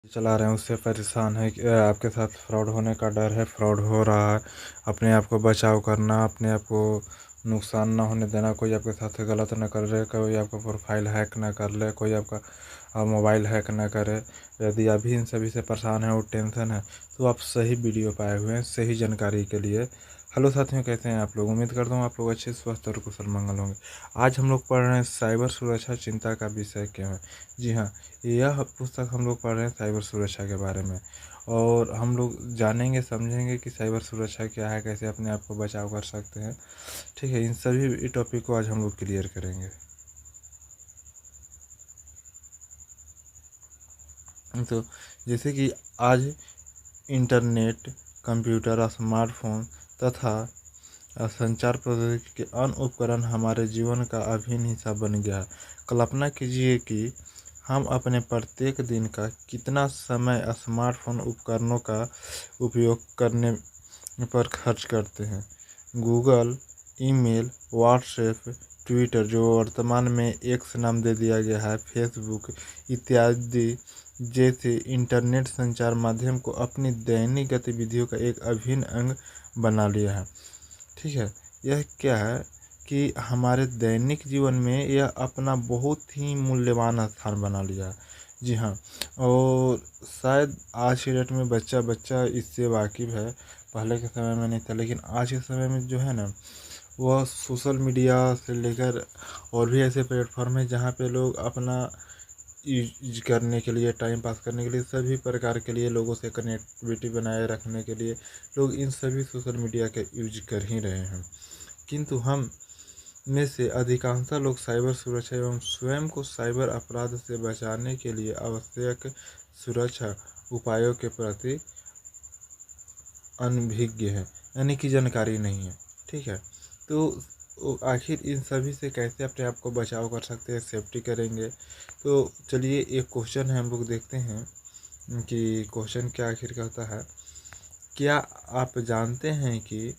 चला रहे हैं उससे परेशान है कि आपके साथ फ्रॉड होने का डर है, फ्रॉड हो रहा है। अपने आप को बचाव करना, अपने आप को नुकसान ना होने देना, कोई आपके साथ गलत ना कर ले, कोई आपका प्रोफाइल हैक ना कर ले, कोई आपका मोबाइल हैक ना करे। यदि अभी इन सभी से परेशान है और टेंशन है तो आप सही वीडियो पाए हुए हैं सही जानकारी के लिए। हेलो साथियों, कैसे हैं आप लोग? उम्मीद करता हूँ आप लोग अच्छे स्वस्थ और कुशल मंगल होंगे। आज हम लोग पढ़ रहे हैं साइबर सुरक्षा चिंता का विषय क्यों है। जी हाँ, यह पुस्तक हम लोग पढ़ रहे हैं साइबर सुरक्षा के बारे में, और हम लोग जानेंगे समझेंगे कि साइबर सुरक्षा क्या है, कैसे अपने आप को बचाव कर सकते हैं। ठीक है, इन सभी टॉपिक को आज हम लोग क्लियर करेंगे। तो जैसे कि आज इंटरनेट, कंप्यूटर, स्मार्टफोन तथा संचार प्रौद्योगिकी के अन्य उपकरण हमारे जीवन का अभिन्न हिस्सा बन गया है। कल्पना कीजिए कि हम अपने प्रत्येक दिन का कितना समय स्मार्टफोन उपकरणों का उपयोग करने पर खर्च करते हैं। गूगल, ईमेल, व्हाट्सएप, ट्विटर जो वर्तमान में एक्स नाम दे दिया गया है, फेसबुक इत्यादि जैसे इंटरनेट संचार माध्यम को अपनी दैनिक गतिविधियों का एक अभिन्न अंग बना लिया है। ठीक है, यह क्या है कि हमारे दैनिक जीवन में यह अपना बहुत ही मूल्यवान स्थान बना लिया है। जी हाँ, और शायद आज के डेट में बच्चा बच्चा इससे वाकिफ़ है। पहले के समय में नहीं था, लेकिन आज के समय में जो है ना, वह सोशल मीडिया से लेकर और भी ऐसे प्लेटफॉर्म है जहाँ पे लोग अपना यूज करने के लिए, टाइम पास करने के लिए, सभी प्रकार के लिए, लोगों से कनेक्टिविटी बनाए रखने के लिए लोग इन सभी सोशल मीडिया के यूज कर ही रहे हैं। किंतु हम में से अधिकांशतः लोग साइबर सुरक्षा एवं स्वयं को साइबर अपराध से बचाने के लिए आवश्यक सुरक्षा उपायों के प्रति अनभिज्ञ है, यानी कि जानकारी नहीं है। ठीक है, तो आखिर इन सभी से कैसे अपने आप को बचाव कर सकते हैं, सेफ्टी करेंगे। तो चलिए एक क्वेश्चन है, हम लोग देखते हैं कि क्वेश्चन क्या आखिर कहता है। क्या आप जानते हैं कि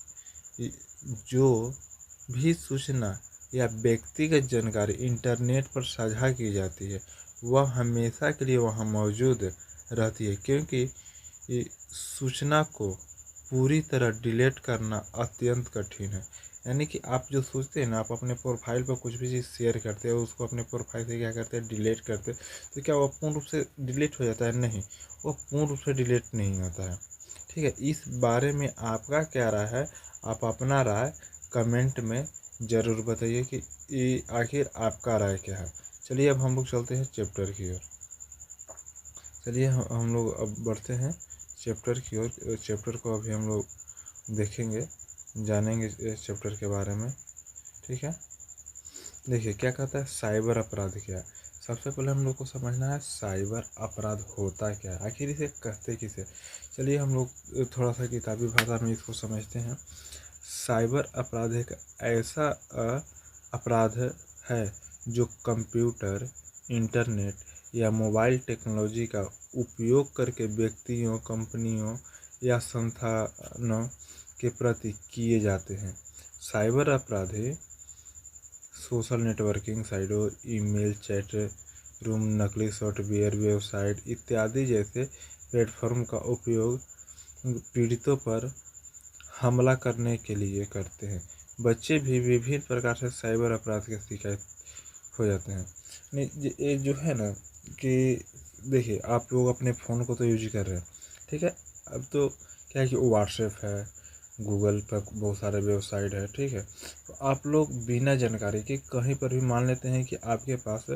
जो भी सूचना या व्यक्तिगत जानकारी इंटरनेट पर साझा की जाती है वह हमेशा के लिए वहाँ मौजूद रहती है, क्योंकि सूचना को पूरी तरह डिलीट करना अत्यंत कठिन है। यानी कि आप जो सोचते हैं ना, आप अपने प्रोफाइल पर कुछ भी चीज़ शेयर करते हैं, उसको अपने प्रोफाइल से क्या करते हैं, डिलीट करते हैं, तो क्या वो पूर्ण रूप से डिलीट हो जाता है? नहीं, वो पूर्ण रूप से डिलीट नहीं होता है। ठीक है, इस बारे में आपका क्या राय है? आप अपना राय कमेंट में ज़रूर बताइए कि ये आखिर आपका राय क्या है। चलिए अब हम लोग चलते हैं चैप्टर की ओर। चलिए हम लोग अब बढ़ते हैं चैप्टर की ओर। चैप्टर को अभी हम लोग देखेंगे, जानेंगे इस चैप्टर के बारे में। ठीक है, देखिए क्या कहता है, साइबर अपराध क्या है। सबसे पहले हम लोग को समझना है साइबर अपराध होता क्या है, आखिर इसे कहते किसे। चलिए हम लोग थोड़ा सा किताबी भाषा में इसको समझते हैं। साइबर अपराध एक ऐसा अपराध है जो कंप्यूटर, इंटरनेट या मोबाइल टेक्नोलॉजी का उपयोग करके व्यक्तियों, कंपनियों या संस्थानों के प्रति किए जाते हैं। साइबर अपराधी सोशल नेटवर्किंग साइटों, ईमेल, चैट रूम, नकली सॉफ्टवेयर, वेबसाइट इत्यादि जैसे प्लेटफॉर्म का उपयोग पीड़ितों पर हमला करने के लिए करते हैं। बच्चे भी विभिन्न प्रकार से साइबर अपराध के शिकार हो जाते हैं। नहीं, ये जो है ना कि देखिए, आप लोग अपने फ़ोन को तो यूज कर रहे हैं। ठीक है, अब तो क्या है कि व्हाट्सएप है, गूगल पर बहुत सारे वेबसाइट है। ठीक है, तो आप लोग बिना जानकारी के कहीं पर भी मान लेते हैं कि आपके पास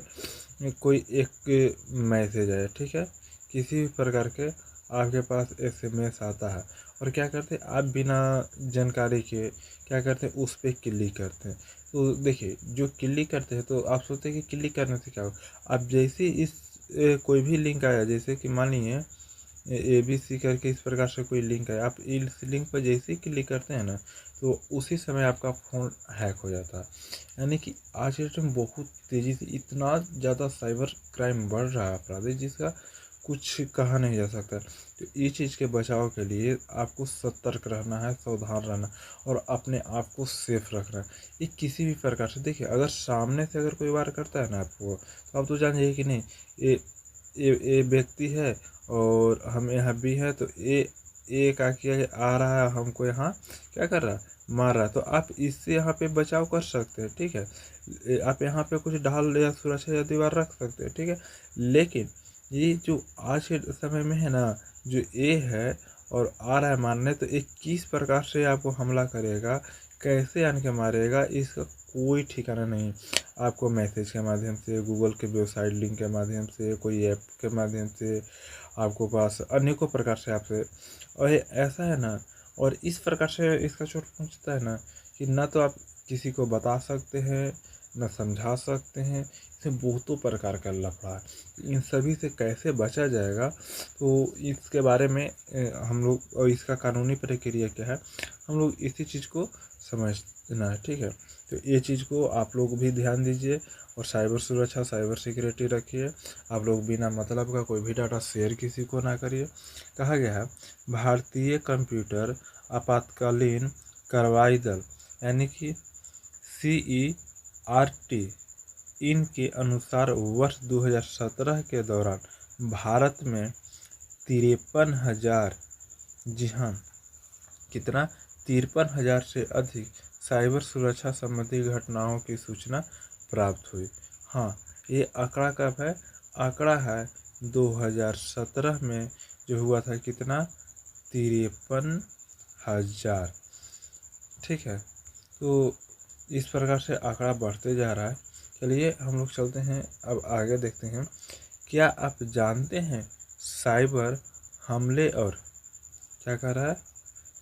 कोई एक मैसेज है। ठीक है, किसी भी प्रकार के आपके पास एसएमएस आता है, और क्या करते हैं आप बिना जानकारी के क्या करते हैं, उस पर क्लिक करते हैं। तो देखिए, जो क्लिक करते हैं तो आप सोचते हैं कि क्लिक करने से क्या होगा। आप जैसे इस कोई भी लिंक आया, जैसे कि मान लीजिए ABC करके इस प्रकार से कोई लिंक है, आप इस लिंक पर जैसे ही क्लिक करते हैं ना, तो उसी समय आपका फ़ोन हैक हो जाता है। यानी कि आज के टाइम बहुत तेज़ी से इतना ज़्यादा साइबर क्राइम बढ़ रहा है, अपराधी जिसका कुछ कहा नहीं जा सकता। तो इस चीज़ के बचाव के लिए आपको सतर्क रहना है, सावधान रहना, और अपने आप को सेफ रखना है। ये किसी भी प्रकार से देखिए, अगर सामने से अगर कोई वार करता है ना आपको, तो आप तो जान जाइए कि नहीं, ये ये व्यक्ति है और हम यहाँ बी है, तो ए क्या किया आ रहा है, हमको यहाँ क्या कर रहा है, मार रहा है। तो आप इससे यहाँ पे बचाव कर सकते हैं, ठीक है। आप यहाँ पे कुछ ढाल या सुरक्षा या दीवार रख सकते हैं, ठीक है। लेकिन ये जो आज के समय में है ना, जो ए है और आ रहा है मारने, तो ये किस प्रकार से आपको हमला करेगा, कैसे आन के मारेगा, इसका कोई ठिकाना नहीं। आपको मैसेज के माध्यम से, गूगल के वेबसाइट लिंक के माध्यम से, कोई ऐप के माध्यम से, आपको पास अनेकों प्रकार से आपसे, और ये ऐसा है ना, और इस प्रकार से इसका चोट पहुंचता है ना कि ना तो आप किसी को बता सकते हैं, न समझा सकते हैं। इसमें बहुतों प्रकार का लफड़ा है। इन सभी से कैसे बचा जाएगा, तो इसके बारे में हम लोग, और इसका कानूनी प्रक्रिया क्या है, हम लोग इसी चीज़ को समझना है, ठीक है। तो ये चीज़ को आप लोग भी ध्यान दीजिए, और साइबर सुरक्षा, साइबर सिक्योरिटी रखिए। आप लोग बिना मतलब का कोई भी डाटा शेयर किसी को ना करिए। कहा गया है, भारतीय कंप्यूटर आपातकालीन कार्रवाई दल यानी कि CERT इनके अनुसार वर्ष 2017 के दौरान भारत में 53,000, जी हाँ, कितना, 53,000 से अधिक साइबर सुरक्षा संबंधी घटनाओं की सूचना प्राप्त हुई। हाँ, ये आंकड़ा कब है, आंकड़ा है 2017 में जो हुआ था, कितना, 53,000, ठीक है। तो इस प्रकार से आंकड़ा बढ़ते जा रहा है। चलिए हम लोग चलते हैं, अब आगे देखते हैं। क्या आप जानते हैं साइबर हमले और क्या कर रहा है,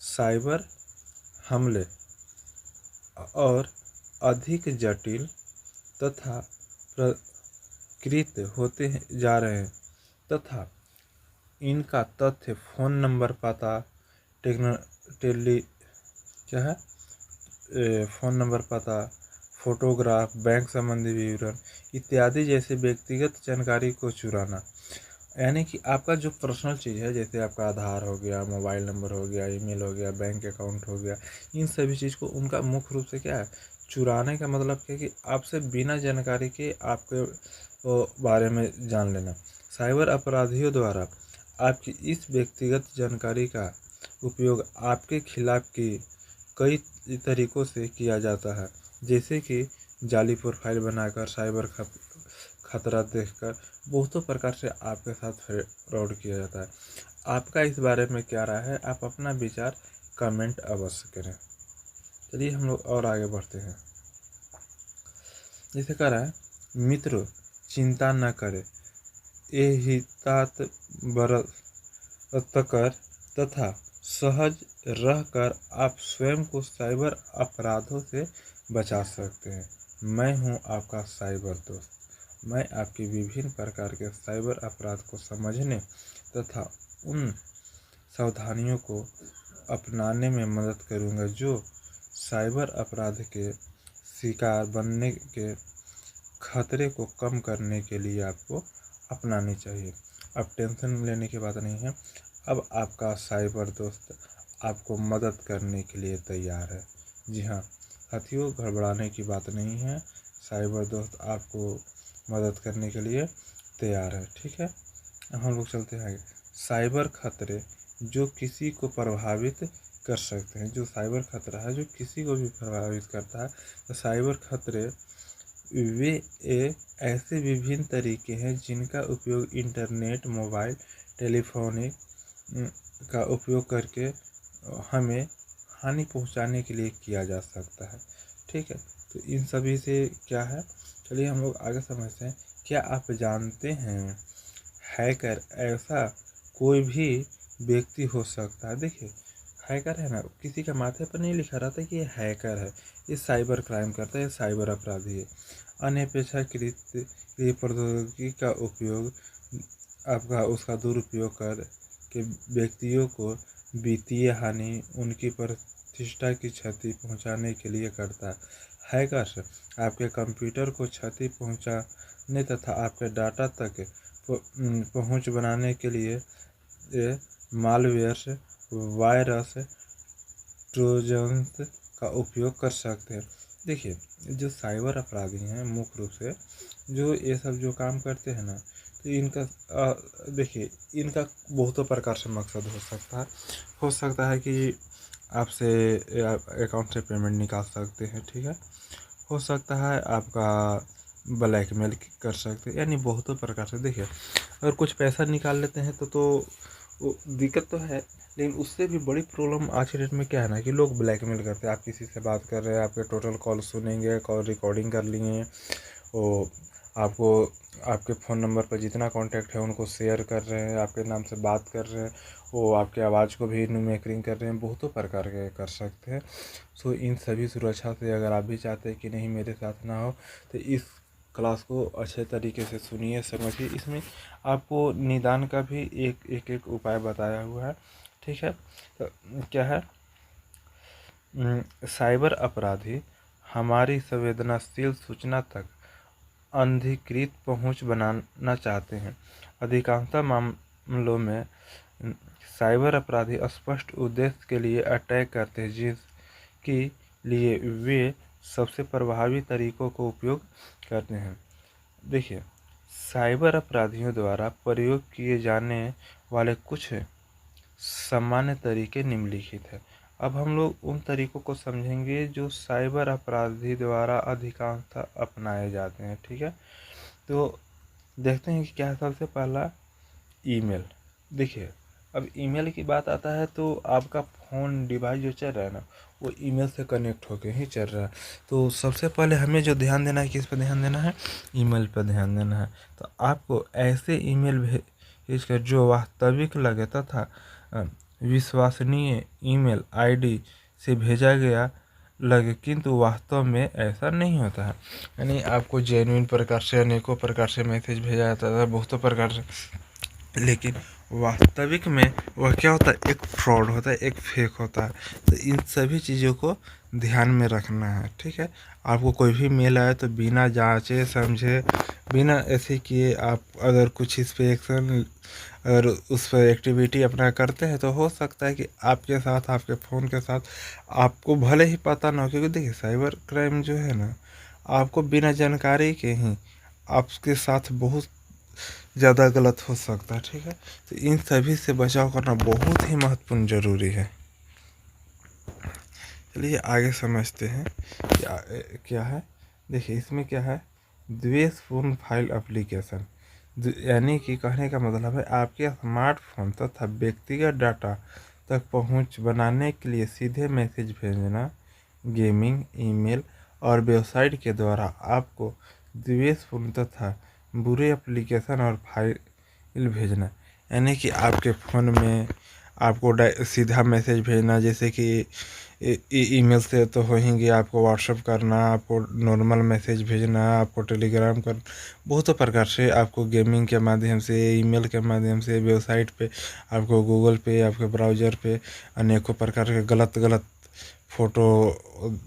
साइबर हमले और अधिक जटिल तथा प्रकृत होते जा रहे हैं, तथा इनका तथ्य फ़ोन नंबर, पता, टेली क्या है, फ़ोन नंबर, पता, फोटोग्राफ, बैंक संबंधी विवरण इत्यादि जैसे व्यक्तिगत जानकारी को चुराना। यानी कि आपका जो पर्सनल चीज़ है, जैसे आपका आधार हो गया, मोबाइल नंबर हो गया, ईमेल हो गया, बैंक अकाउंट हो गया, इन सभी चीज़ को उनका मुख्य रूप से क्या है, चुराने का मतलब क्या है कि आपसे बिना जानकारी के आपके बारे में जान लेना। साइबर अपराधियों द्वारा आपकी इस व्यक्तिगत जानकारी का उपयोग आपके खिलाफ की कई तरीक़ों से किया जाता है, जैसे कि जाली प्रोफाइल बनाकर, साइबर खतरा देखकर, बहुतों प्रकार से आपके साथ फ्रॉड किया जाता है। आपका इस बारे में क्या राय है, आप अपना विचार कमेंट अवश्य करें। चलिए हम लोग और आगे बढ़ते हैं। जैसे कह रहा है, मित्रों चिंता न करें, एहितात बरतकर तथा सहज रहकर आप स्वयं को साइबर अपराधों से बचा सकते हैं। मैं हूं आपका साइबर दोस्त। मैं आपकी विभिन्न प्रकार के साइबर अपराध को समझने तथा उन सावधानियों को अपनाने में मदद करूंगा जो साइबर अपराध के शिकार बनने के खतरे को कम करने के लिए आपको अपनानी चाहिए। अब टेंशन लेने की बात नहीं है, अब आपका साइबर दोस्त आपको मदद करने के लिए तैयार है। जी हाँ साथियों, घबराने की बात नहीं है, साइबर दोस्त आपको मदद करने के लिए तैयार है, ठीक है। हम लोग चलते हैं आगे। साइबर खतरे जो किसी को प्रभावित कर सकते हैं, जो साइबर खतरा है जो किसी को भी प्रभावित करता है, तो साइबर खतरे वे ऐसे विभिन्न तरीके हैं जिनका उपयोग इंटरनेट, मोबाइल, टेलीफोनिक का उपयोग करके हमें हानि पहुंचाने के लिए किया जा सकता है, ठीक है। तो इन सभी से क्या है, चलिए हम लोग आगे समझते हैं। क्या आप जानते हैं हैकर ऐसा कोई भी व्यक्ति हो सकता है। देखिए हैकर है ना, किसी का माथे पर नहीं लिखा रहता कि ये हैकर है, ये साइबर क्राइम करता है, ये साइबर अपराधी है। अनपेक्षाकृत प्रौद्योगिकी का उपयोग आपका उसका दुरुपयोग कर के व्यक्तियों को वित्तीय हानि, उनकी प्रतिष्ठा की क्षति पहुंचाने के लिए करता है। हैकर्स आपके कंप्यूटर को क्षति पहुंचाने तथा आपके डाटा तक पहुंच बनाने के लिए मालवेयर्स, वायरस, ट्रोजन्स का उपयोग कर सकते हैं। देखिए जो साइबर अपराधी हैं मुख्य रूप से जो ये सब जो काम करते हैं ना, तो इनका देखिए, इनका बहुतों प्रकार से मकसद हो सकता है कि आपसे अकाउंट से पेमेंट निकाल सकते हैं, ठीक है। हो सकता है आपका ब्लैकमेल कर सकते हैं, यानी बहुतों प्रकार से। देखिए, अगर कुछ पैसा निकाल लेते हैं तो वो दिक्कत तो है, लेकिन उससे भी बड़ी प्रॉब्लम आज के डेट में क्या है ना, कि लोग ब्लैकमेल करते हैं। आप किसी से बात कर रहे हैं, आपके टोटल कॉल सुनेंगे, कॉल रिकॉर्डिंग कर लिए, वो आपको आपके फ़ोन नंबर पर जितना कांटेक्ट है उनको शेयर कर रहे हैं, आपके नाम से बात कर रहे हैं, वो आपके आवाज़ को भी मिमिक्रिंग कर रहे हैं, बहुतों प्रकार के कर सकते हैं। सो इन सभी सुरक्षा से अगर आप भी चाहते हैं कि नहीं मेरे साथ ना हो, तो इस क्लास को अच्छे तरीके से सुनिए, समझिए। इसमें आपको निदान का भी एक उपाय बताया हुआ है, ठीक है। तो क्या है, साइबर अपराधी हमारी संवेदनशील सूचना तक अनधिकृत पहुंच बनाना चाहते हैं। अधिकांशतः मामलों में साइबर अपराधी स्पष्ट उद्देश्य के लिए अटैक करते हैं, जिसके लिए वे सबसे प्रभावी तरीकों को उपयोग करते हैं। देखिए, साइबर अपराधियों द्वारा प्रयोग किए जाने वाले कुछ सामान्य तरीके निम्नलिखित हैं। अब हम लोग उन तरीकों को समझेंगे जो साइबर अपराधी द्वारा अधिकांशतः अपनाए जाते हैं, ठीक है। तो देखते हैं कि क्या है। सबसे पहला, ईमेल। देखिए, अब ईमेल की बात आता है तो आपका फ़ोन डिवाइस जो चल रहा है ना, वो ईमेल से कनेक्ट होके ही चल रहा है। तो सबसे पहले हमें जो ध्यान देना है, किस पर ध्यान देना है, ईमेल पर ध्यान देना है। तो आपको ऐसे ईमेल भेजकर जो वास्तविक लगे तथा विश्वसनीय ईमेल आईडी से भेजा गया लगे, किंतु वास्तव में ऐसा नहीं होता है। यानी आपको जेन्युइन प्रकार से अनेकों प्रकार से मैसेज भेजा जाता है, बहुतों प्रकार से, लेकिन वास्तविक में वह क्या होता है, एक फ्रॉड होता है, एक फेक होता है। तो इन सभी चीज़ों को ध्यान में रखना है, ठीक है। आपको कोई भी मेल आए तो बिना जांचे समझे, बिना ऐसे किए आप अगर कुछ इस पे एक्शन, अगर उस पर एक्टिविटी अपना करते हैं, तो हो सकता है कि आपके साथ, आपके फ़ोन के साथ, आपको भले ही पता ना हो, क्योंकि देखिए साइबर क्राइम जो है ना, आपको बिना जानकारी के ही आपके साथ बहुत ज़्यादा गलत हो सकता है, ठीक है। तो इन सभी से बचाव करना बहुत ही महत्वपूर्ण ज़रूरी है। चलिए आगे समझते हैं क्या क्या है। देखिए, इसमें क्या है, द्वेषपूर्ण फाइल एप्लीकेशन, यानी कि कहने का मतलब है आपके स्मार्टफोन तथा व्यक्तिगत डाटा तक पहुंच बनाने के लिए सीधे मैसेज भेजना, गेमिंग, ईमेल और वेबसाइट के द्वारा आपको द्वेषपूर्ण तथा बुरे एप्लीकेशन और फाइल भेजना। यानी कि आपके फ़ोन में आपको सीधा मैसेज भेजना, जैसे कि ईमेल से तो हो ही गया, आपको व्हाट्सअप करना, आपको नॉर्मल मैसेज भेजना, आपको टेलीग्राम कर, बहुत प्रकार से, आपको गेमिंग के माध्यम से, ईमेल के माध्यम से, वेबसाइट पे, आपको गूगल पे, आपके ब्राउज़र पे अनेकों प्रकार के गलत गलत फ़ोटो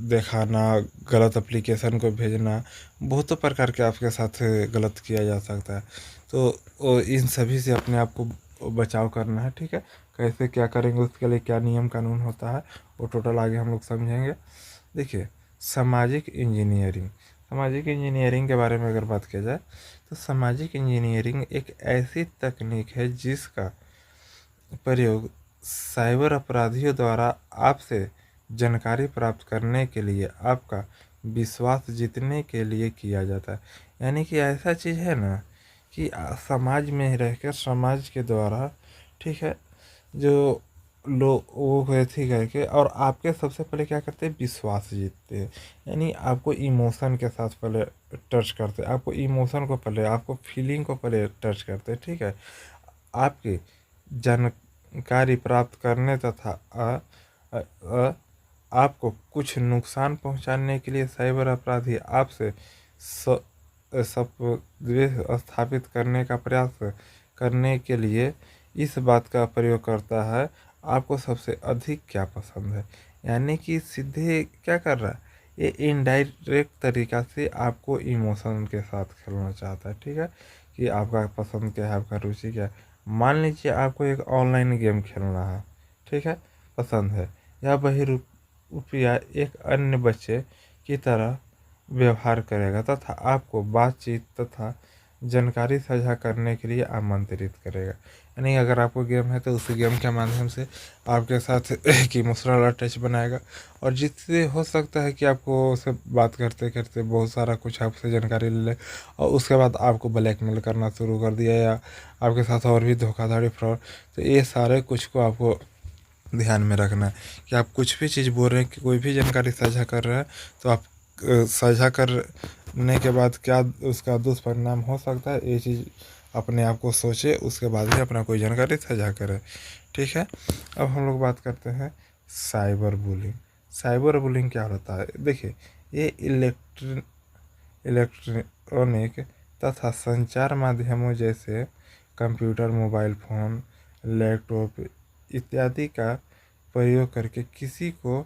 दिखाना, गलत एप्लीकेशन को भेजना, बहुतों प्रकार के आपके साथ गलत किया जा सकता है। तो इन सभी से अपने आप को बचाव करना है, ठीक है। कैसे क्या करेंगे, उसके लिए क्या नियम कानून होता है, वो टोटल आगे हम लोग समझेंगे। देखिए, सामाजिक इंजीनियरिंग के बारे में अगर बात किया जाए, तो सामाजिक इंजीनियरिंग एक ऐसी तकनीक है जिसका प्रयोग साइबर अपराधियों द्वारा आपसे जानकारी प्राप्त करने के लिए, आपका विश्वास जीतने के लिए किया जाता है। यानी कि ऐसा चीज़ है ना, कि समाज में रहकर समाज के द्वारा, ठीक है, जो लोग वो ऐसे करके, और आपके सबसे पहले क्या करते हैं, विश्वास जीतते हैं। यानी आपको इमोशन के साथ पहले टच करते हैं, आपको इमोशन को पहले, आपको फीलिंग को पहले टच करते हैं, ठीक है। आपकी जानकारी प्राप्त करने तथा आपको कुछ नुकसान पहुंचाने के लिए साइबर अपराधी आपसे सब द्वेष स्थापित करने का प्रयास करने के लिए इस बात का प्रयोग करता है, आपको सबसे अधिक क्या पसंद है। यानी कि सीधे क्या कर रहा है, ये इनडायरेक्ट तरीका से आपको इमोशन के साथ खेलना चाहता है, ठीक है। कि आपका पसंद क्या है, आपका रुचि क्या है। मान लीजिए आपको एक ऑनलाइन गेम खेलना है, ठीक है, पसंद है, या वही रुपया एक अन्य बच्चे की तरह व्यवहार करेगा तथा आपको बातचीत तथा जानकारी साझा करने के लिए आमंत्रित करेगा। यानी अगर आपको गेम है तो उसी गेम के माध्यम से आपके साथ एक इमोशनल अटैच बनाएगा, और जिससे हो सकता है कि आपको उससे बात करते करते बहुत सारा कुछ आपसे जानकारी ले ले, और उसके बाद आपको ब्लैकमेल करना शुरू कर दिया, या आपके साथ और भी धोखाधड़ी, फ्रॉड। तो ये सारे कुछ को आपको ध्यान में रखना है कि आप कुछ भी चीज़ बोल रहे हैं, कि कोई भी जानकारी साझा कर रहे हैं, तो आप साझा करने के बाद क्या उसका दुष्परिणाम हो सकता है, ये चीज़ अपने आप को सोचे, उसके बाद ही अपना कोई जानकारी साझा करें। ठीक है। अब हम लोग बात करते हैं साइबर बुलिंग। साइबर बुलिंग क्या होता है? देखिए, ये इलेक्ट्रॉनिक तथा संचार माध्यमों जैसे कंप्यूटर, मोबाइल फ़ोन, लैपटॉप इत्यादि का प्रयोग करके किसी को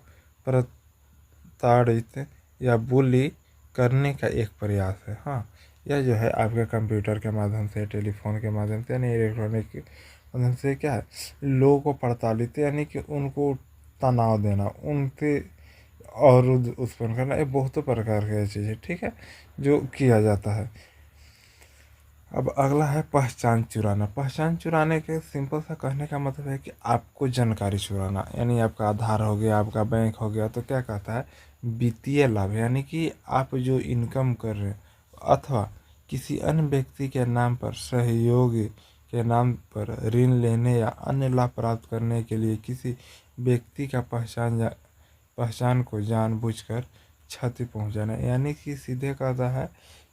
प्रताड़ित या बुली करने का एक प्रयास है। हाँ, यह जो है आपके कंप्यूटर के माध्यम से, टेलीफोन के माध्यम से, यानी इलेक्ट्रॉनिक के माध्यम से क्या है, लोगों को प्रताड़ित यानी कि उनको तनाव देना, उनके और उत्पन्न करना, ये बहुत प्रकार की चीज़ है। ठीक है, जो किया जाता है। अब अगला है पहचान चुराना। पहचान चुराने के सिंपल सा कहने का मतलब है कि आपको जानकारी चुराना, यानी आपका आधार हो गया, आपका बैंक हो गया, तो क्या कहता है, वित्तीय लाभ, यानी कि आप जो इनकम कर रहे हैं, अथवा किसी अन्य व्यक्ति के नाम पर, सहयोगी के नाम पर ऋण लेने या अन्य लाभ प्राप्त करने के लिए किसी व्यक्ति का पहचान को जानबूझकर क्षति पहुंचाना। यानी कि सीधे कहता है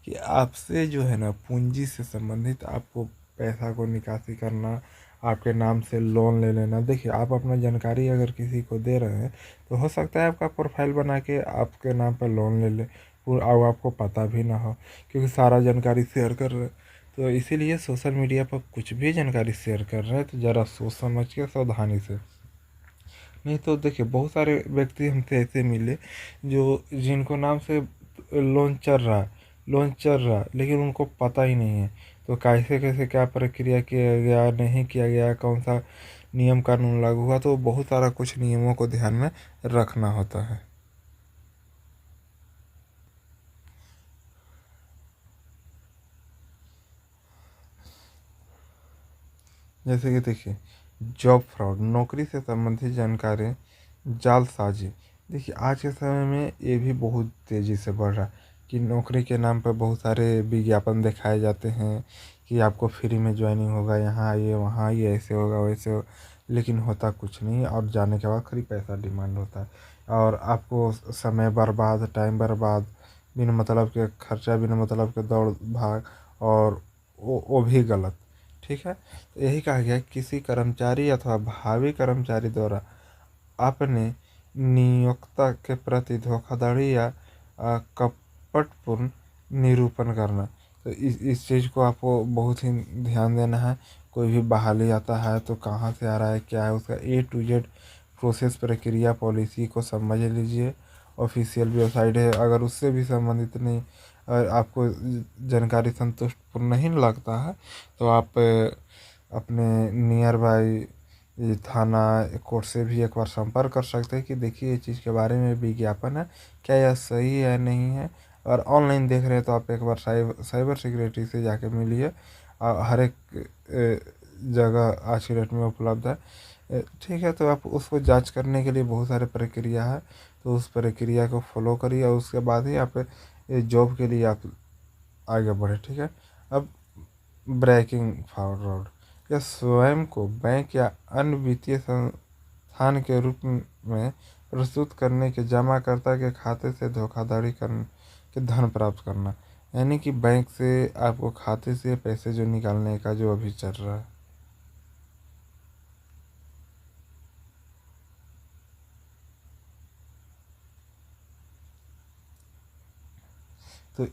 कि आपसे जो है ना, पूंजी से संबंधित आपको पैसा को निकासी करना, आपके नाम से लोन ले लेना। देखिए, आप अपना जानकारी अगर किसी को दे रहे हैं, तो हो सकता है आपका प्रोफाइल बना के आपके नाम पर लोन ले ले, और आपको पता भी ना हो, क्योंकि सारा जानकारी शेयर कर रहे हैं। तो इसीलिए सोशल मीडिया पर कुछ भी जानकारी शेयर कर रहे हैं तो ज़रा सोच समझ के, सावधानी से। नहीं तो देखिए, बहुत सारे व्यक्ति हमसे ऐसे मिले जो जिनको नाम से लोन चल रहा है, लेकिन उनको पता ही नहीं है। तो कैसे कैसे क्या प्रक्रिया किया गया, नहीं किया गया, कौन सा नियम कानून लागू हुआ, तो बहुत सारा कुछ नियमों को ध्यान में रखना होता है। जैसे कि देखिए, जॉब फ्रॉड, नौकरी से संबंधित जानकारी, जालसाजी। देखिए, आज के समय में ये भी बहुत तेज़ी से बढ़ रहा है कि नौकरी के नाम पर बहुत सारे विज्ञापन दिखाए जाते हैं कि आपको फ्री में ज्वाइनिंग होगा, यहाँ आइए, वहाँ आइए, ऐसे होगा, वैसे हो। लेकिन होता कुछ नहीं, और जाने के बाद खाली पैसा डिमांड होता है, और आपको समय बर्बाद, टाइम बर्बाद, बिना मतलब के खर्चा, बिना मतलब के दौड़ भाग, और वो भी गलत। ठीक है। तो यही कहा गया है, किसी कर्मचारी अथवा भावी कर्मचारी द्वारा अपने नियोक्ता के प्रति धोखाधड़ी या कपटपूर्ण निरूपण करना। तो इस चीज़ को आपको बहुत ही ध्यान देना है। कोई भी बहाली आता है तो कहाँ से आ रहा है, क्या है उसका A to Z प्रोसेस, प्रक्रिया, पॉलिसी को समझ लीजिए। ऑफिशियल वेबसाइट है, अगर उससे भी संबंधित नहीं, अगर आपको जानकारी संतुष्टपूर्ण नहीं लगता है, तो आप अपने नियर बाई ये थाना, कोर्ट से भी एक बार संपर्क कर सकते हैं कि देखिए, ये चीज़ के बारे में विज्ञापन है, क्या यह सही है, नहीं है। और ऑनलाइन देख रहे हैं तो आप एक बार साइबर सिक्योरिटी से जाके मिलिए। हर एक जगह आज की डेट में उपलब्ध है। ठीक है, तो आप उसको जांच करने के लिए बहुत सारे प्रक्रिया है, तो उस प्रक्रिया को फॉलो करिए, और उसके बाद ही आप ये जॉब के लिए आप आगे बढ़े। ठीक है। अब ब्रेकिंग फॉरवर्ड, यह स्वयं को बैंक या अन्य वित्तीय संस्थान के रूप में प्रस्तुत करने के जमाकर्ता के खाते से धोखाधड़ी कर के धन प्राप्त करना। यानी कि बैंक से आपको खाते से पैसे जो निकालने का जो अभी चल रहा है। तो